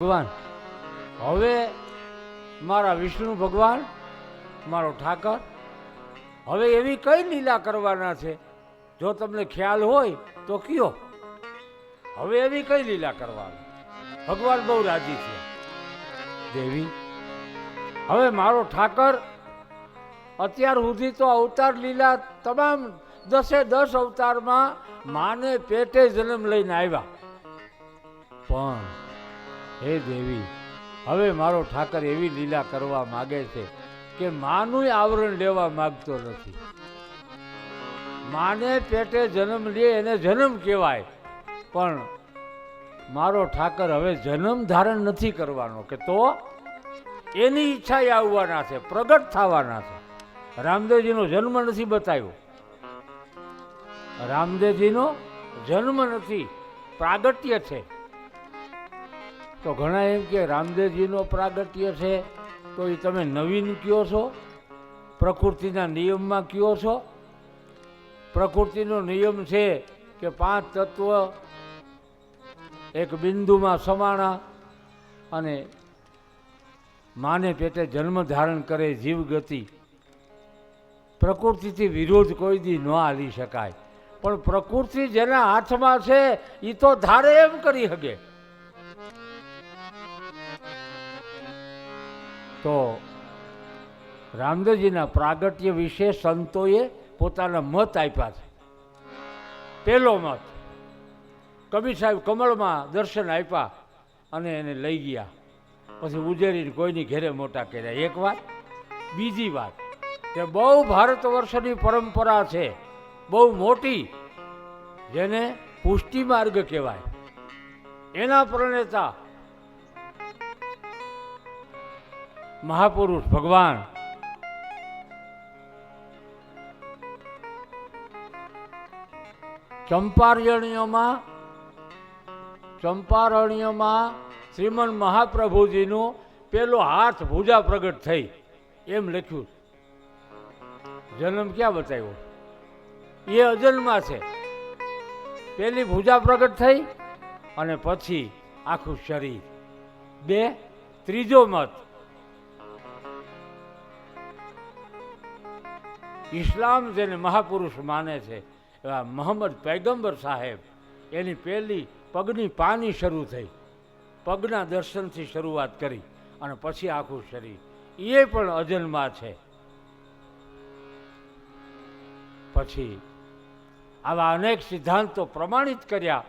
ભગવાન હવે મારા વિષ્ણુ ભગવાન મારો ઠાકર હવે એવી કઈ લીલા કરવાના છે? જો તમને ખ્યાલ હોય તો કયો, હવે એવી કઈ લીલા કરવાના? ભગવાન બહુ રાજી છે. દેવી હવે મારો ઠાકર અત્યાર સુધી તો અવતાર લીલા તમામ 10 અવતારમાં માને પેટે જન્મ લઈને આવ્યા, પણ હે દેવી હવે મારો ઠાકર એવી લીલા કરવા માગે છે કે માનું આવરણ લેવા માગતો નથી. માને પેટે જન્મ લે એને જન્મ કહેવાય, પણ મારો ઠાકર હવે જન્મ ધારણ નથી કરવાનો, કે તો એની ઈચ્છા આવવાના છે, પ્રગટ થવાના છે. રામદેવજીનો જન્મ નથી બતાવ્યો, રામદેવજીનો જન્મ નથી, પ્રાગટ્ય છે. તો ઘણા એમ કે રામદેવજીનો પ્રાગટ્ય છે તો એ તમે નવીન કયો છો, પ્રકૃતિના નિયમમાં કયો છો. પ્રકૃતિનો નિયમ છે કે 5 તત્વ એક બિંદુમાં સમાણા અને માને પેટે જન્મ ધારણ કરે જીવ ગતિ. પ્રકૃતિથી વિરોધ કોઈ દી ન હાલી શકાય, પણ પ્રકૃતિ જેના હાથમાં છે એ તો ધારે એમ કરી શકે. તો રામદેવજીના પ્રાગટ્ય વિશે સંતોએ પોતાના મત આપ્યા છે. પહેલો મત, કબીર સાહેબ કમળમાં દર્શન આપ્યા અને એને લઈ ગયા, પછી ઉજેરીને કોઈની ઘેરે મોટા કર્યા. એક વાત. બીજી વાત કે બહુ ભારત વર્ષની પરંપરા છે, બહુ મોટી, જેને પુષ્ટિ માર્ગ કહેવાય. એના પ્રણેતા મહાપુરુષ ભગવાન ચંપારણ્યમાં શ્રીમન મહાપ્રભુજીનો પેલો હાથ ભુજા પ્રગટ થઈ એમ લખ્યું. જન્મ ક્યાં બતાવ્યો? એ અજન્મા છે. પેલી ભુજા પ્રગટ થઈ અને પછી આખું શરીર. બે. ત્રીજો મત, ઇસ્લામ જેને મહાપુરુષ માને છે એવા મોહમ્મદ પૈગંબર સાહેબ, એની પહેલી પગની પાની શરૂ થઈ, પગના દર્શનથી શરૂઆત કરી અને પછી આખું શરીર. એ પણ અજન્મા છે. પછી આવા અનેક સિદ્ધાંતો પ્રમાણિત કર્યા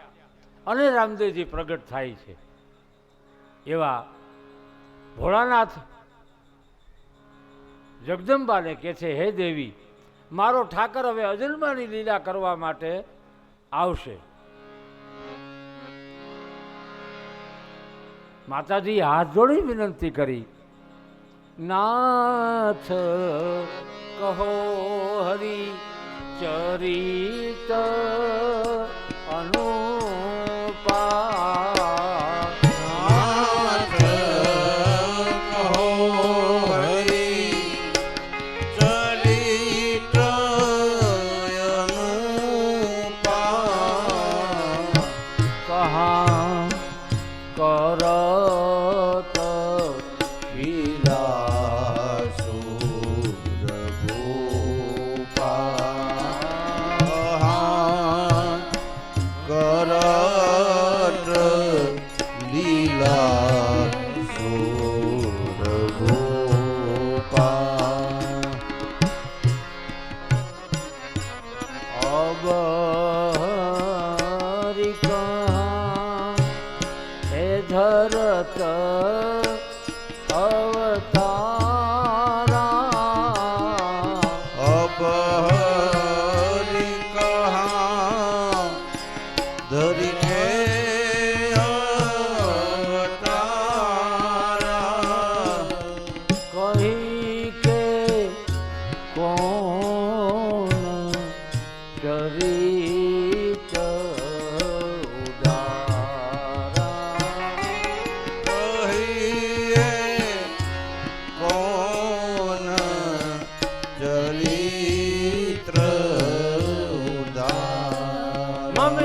અને રામદેવજી પ્રગટ થાય છે. એવા ભોળાનાથ જગદંબાને કહે છે, હે દેવી મારો ઠાકર હવે અજન્માની લીલા કરવા માટે આવશે. માતાજી હાથ જોડી વિનંતી કરી, નાથ કહો હરિ ચરિત અનુપા.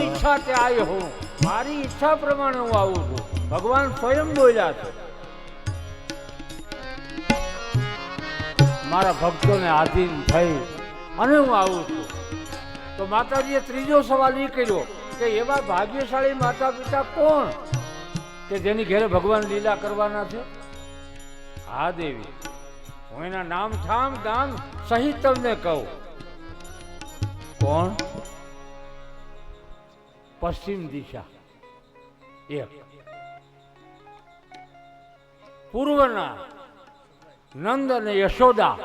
ઈચ્છા તે આવ્યો હું, મારી ઈચ્છા પ્રમાણે હું આવું છું. ભગવાન સ્વયં બોલ્યા છે, મારા ભક્તોને આધીન થઈ અને હું આવું છું. તો માતાજીએ ત્રીજો સવાલ એ કર્યો કે એવા ભાગ્યશાળી માતા પિતા કોણ કે જેની ઘેરે ભગવાન લીલા કરવાના છે? હા દેવી, હું એના નામ ઠામ ગામ સહિત તમને કહું. કોણ? પશ્ચિમ દિશા એક, પૂર્વના નંદ અને યશોદા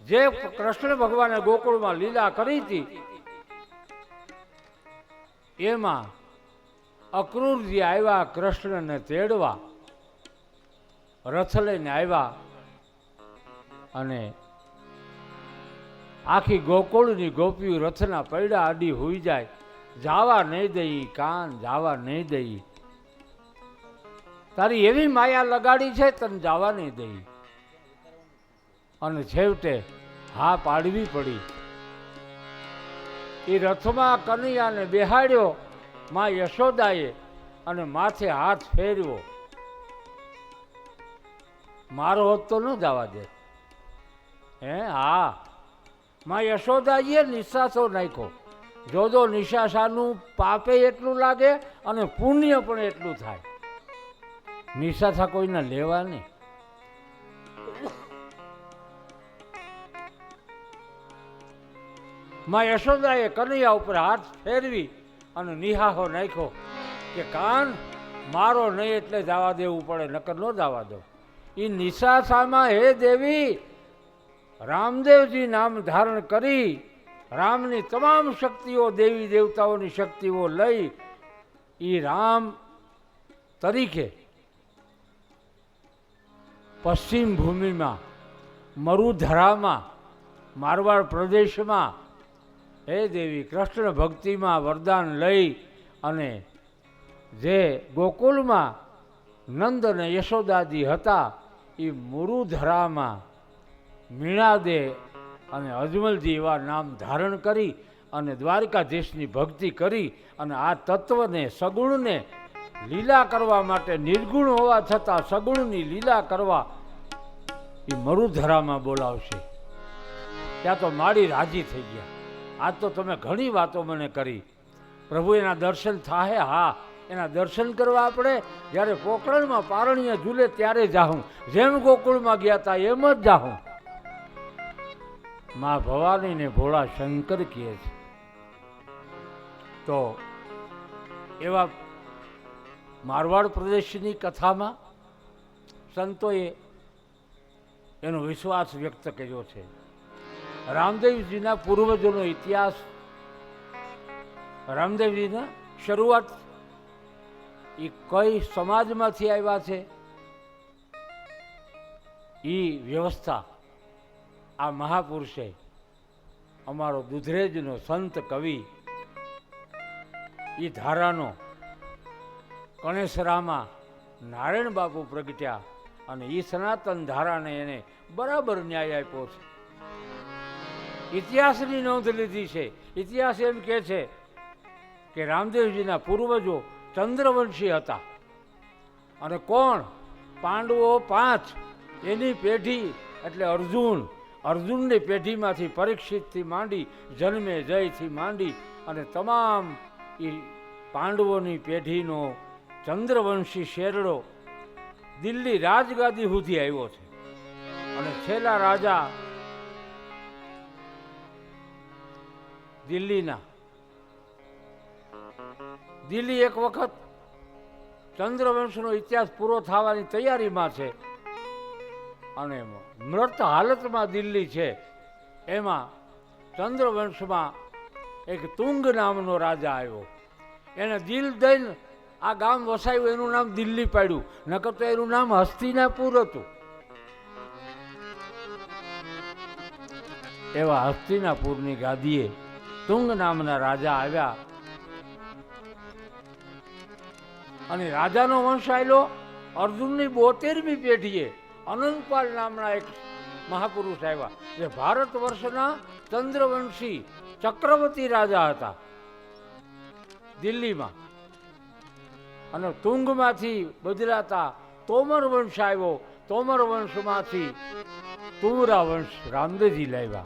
જે કૃષ્ણ ભગવાને ગોકુળમાં લીલા કરી હતી, એમાં અક્રૂરજી આવ્યા કૃષ્ણને તેડવા, રથ લઈને આવ્યા અને આખી ગોકુળની ગોપીઓ રથના પૈડા આડી હોઈ જાય, જાવા નહીં દઈ કાન, જાવા નહીં દઈ. તારી એવી માયા લગાડી છે, તને જાવા નહીં દઈ. અને છેવટે હા પાડવી પડી. એ રથમાં કનૈયાને બેહાડ્યો માં યશોદાએ અને માથે હાથ ફેરવ્યો. મારો હોત તો ન જવા દે. હા, માં યશોદાજીએ નિશાસો નાખ્યો. જો નિશાસાનું પાપે એટલું લાગે અને પુણ્ય પણ એટલું થાય. નિશાસા કોઈને લેવા નહીં. માં યશોદાએ કનૈયા ઉપર હાથ ફેરવી અને નિહાહો નાખ્યો કે કાન મારો નહીં એટલે જવા દેવું પડે, નકર ન જવા દો. એ નિશાસામાં હે દેવી રામદેવજી નામ ધારણ કરી રામની તમામ શક્તિઓ, દેવી દેવતાઓની શક્તિઓ લઈ એ રામ તરીકે પશ્ચિમ ભૂમિમાં મરુધરામાં મારવાડ પ્રદેશમાં હે દેવી કૃષ્ણ ભક્તિમાં વરદાન લઈ અને જે ગોકુલમાં નંદ અને યશોદાજી હતા એ મુરુધરામાં મીણાદે અને અજમલજી એવા નામ ધારણ કરી અને દ્વારકાધીશની ભક્તિ કરી અને આ તત્વને સગુણને લીલા કરવા માટે નિર્ગુણ હોવા છતાં સગુણની લીલા કરવા એ મરુધરામાં બોલાવશે. ત્યાં તો માડી રાજી થઈ ગયા. આજ તો તમે ઘણી વાતો મને કરી. પ્રભુ એના દર્શન થાય? હા, એના દર્શન કરવા આપણે જ્યારે પોકરણમાં પારણીય ઝૂલે ત્યારે જાઉં. જેમ ગોકુળમાં ગયા હતા એમ જ જાઉં. માં ભવાનીને ભોળા શંકર કહે છે. તો એવા મારવાડ પ્રદેશની કથામાં સંતોએ એનો વિશ્વાસ વ્યક્ત કર્યો છે. રામદેવજીના પૂર્વજોનો ઇતિહાસ, રામદેવજીના શરૂઆત એ કઈ સમાજમાંથી આવ્યા છે એ વ્યવસ્થા આ મહાપુરુષે અમારો દુધરેજનો સંત કવિ એ ધારાનો કણેસરામાં નારાયણ બાપુ પ્રગટ્યા અને એ સનાતન ધારાને એને બરાબર ન્યાય આપ્યો છે. ઇતિહાસની નોંધ લીધી છે. ઇતિહાસ એમ કહે છે કે રામદેવજીના પૂર્વજો ચંદ્રવંશી હતા. અને કોણ? પાંડવો 5, એની પેઢી એટલે અર્જુનની પેઢીમાંથી પરીક્ષિતથી માંડી જન્મે જયથી માંડી અને તમામ એ પાંડવોની પેઢીનો ચંદ્રવંશી શેરડો દિલ્હી રાજગાદી સુધી આવ્યો છે. અને છેલ્લા રાજા દિલ્હી એક વખત ચંદ્રવંશનો ઇતિહાસ પૂરો થવાની તૈયારીમાં છે અને મૃત હાલતમાં દિલ્હી છે. એમાં ચંદ્રવંશમાં એક તુંગ નામનો રાજા આવ્યો. એને દિલ દઈને આ ગામ વસાયું, એનું નામ દિલ્હી પાડ્યું. નકર તો એનું નામ હસ્તિનાપુર હતું. એવા હસ્તિનાપુરની ગાદીએ તુંગ નામના રાજા આવ્યા અને રાજાનો વંશ આવેલો અર્જુનની 72મી પેઢીએ અનંતપાલ નામના એક મહાપુરુષ આવ્યા જે ભારત વર્ષના ચંદ્રવંશી ચક્રવર્તી રાજા હતા દિલ્હીમાં. અને તુંગમાંથી બદલાતા તોમર વંશ આવ્યો. તોમર વંશમાંથી તુંગરા વંશ રામદેવજી લાવ્યા.